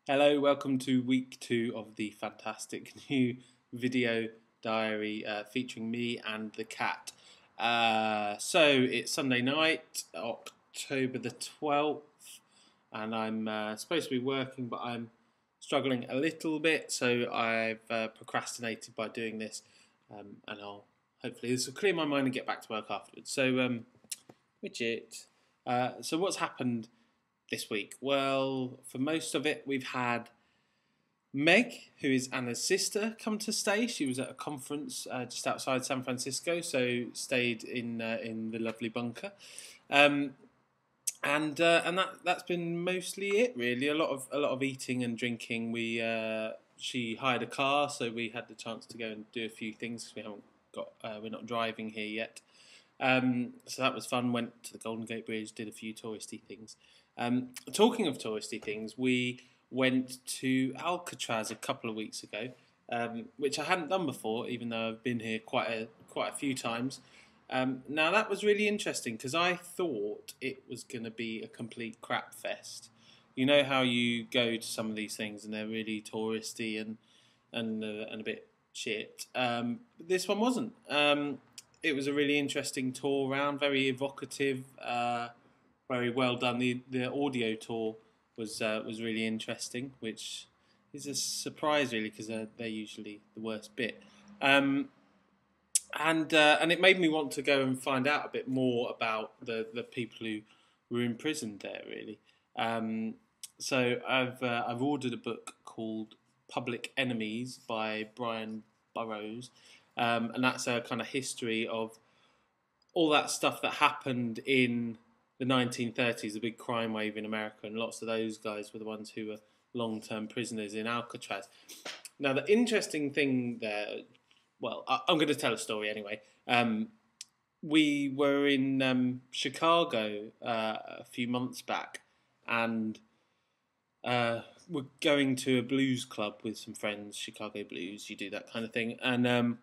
Hello, welcome to week 2 of the fantastic new video diary featuring me and the cat. So it's Sunday night, October the 12th, and I'm supposed to be working, but I'm struggling a little bit, so I've procrastinated by doing this, and hopefully this will clear my mind and get back to work afterwards. So, Widget. So what's happened this week? Well, for most of it, we've had Meg, who is Anna's sister, come to stay. She was at a conference just outside San Francisco, so stayed in the lovely bunker, and that's been mostly it really. A lot of eating and drinking. She hired a car, so we had the chance to go and do a few things because we're not driving here yet. So that was fun. Went to the Golden Gate Bridge, did a few touristy things. Talking of touristy things, we went to Alcatraz a couple of weeks ago, which I hadn't done before, even though I've been here quite a few times. Now that was really interesting because I thought it was going to be a complete crap fest. You know how you go to some of these things and they're really touristy and a bit shit. This one wasn't. It was a really interesting tour around, very evocative, very well done. The audio tour was really interesting, which is a surprise really because they're usually the worst bit. And it made me want to go and find out a bit more about the people who were imprisoned there really. So I've ordered a book called Public Enemies by Brian Burrows. And that's a kind of history of all that stuff that happened in the 1930s, the big crime wave in America, and lots of those guys were the ones who were long-term prisoners in Alcatraz. Now, the interesting thing there, well, I'm going to tell a story anyway. We were in Chicago a few months back, and we're going to a blues club with some friends, Chicago Blues, you do that kind of thing, and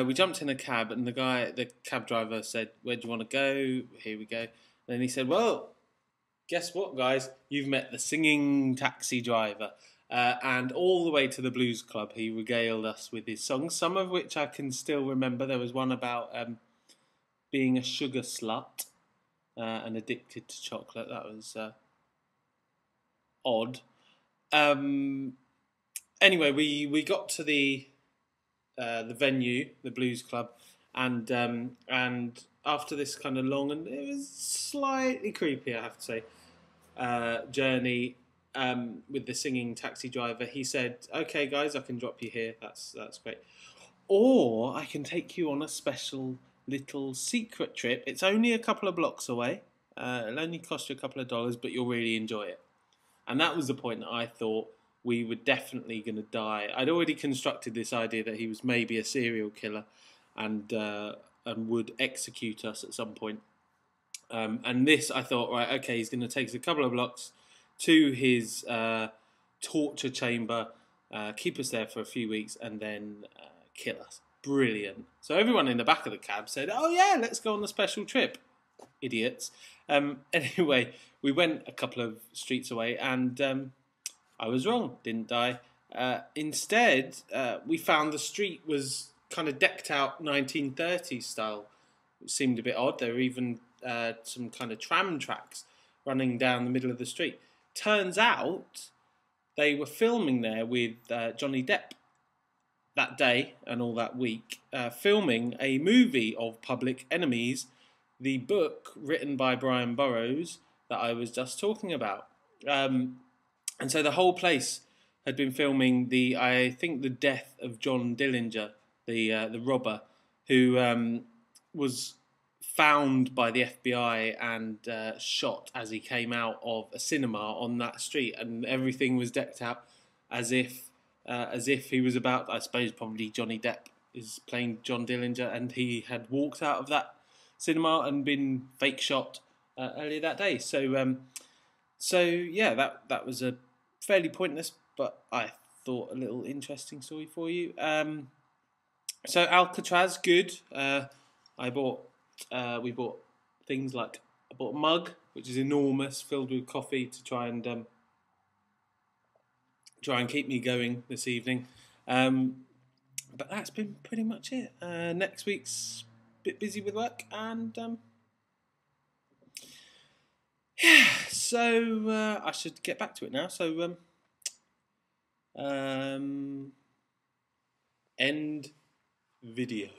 we jumped in a cab, and the cab driver said, "Where do you want to go?" Here we go. And then he said, "Well, guess what, guys? You've met the singing taxi driver." And all the way to the blues club, he regaled us with his songs, some of which I can still remember. There was one about being a sugar slut and addicted to chocolate. That was odd. Anyway, we got to the venue, the blues club, and after this kind of long and it was slightly creepy, I have to say, journey with the singing taxi driver, he said, "Okay, guys, I can drop you here. That's great. Or I can take you on a special little secret trip. It's only a couple of blocks away. It'll only cost you a couple of dollars, but you'll really enjoy it." And that was the point that I thought we were definitely going to die. I'd already constructed this idea that he was maybe a serial killer and would execute us at some point. And this, I thought, right, okay, he's going to take us a couple of blocks to his torture chamber, keep us there for a few weeks, and then kill us. Brilliant. So everyone in the back of the cab said, "Oh yeah, let's go on a special trip." Idiots. Anyway, we went a couple of streets away, and I was wrong, didn't die. Instead, we found the street was kind of decked out 1930s style. It seemed a bit odd. There were even some kind of tram tracks running down the middle of the street. Turns out they were filming there with Johnny Depp that day and all that week, filming a movie of Public Enemies, the book written by Brian Burrows that I was just talking about. And so the whole place had been filming I think the death of John Dillinger, the robber, who was found by the FBI and shot as he came out of a cinema on that street, and everything was decked out as if he was about. I suppose probably Johnny Depp is playing John Dillinger, and he had walked out of that cinema and been fake shot earlier that day. So yeah, that was a fairly pointless, but I thought a little interesting story for you. So Alcatraz, good. We bought things like, I bought a mug which is enormous, filled with coffee to try and try and keep me going this evening. But that's been pretty much it. Next week's a bit busy with work, and yeah, so I should get back to it now. So end video.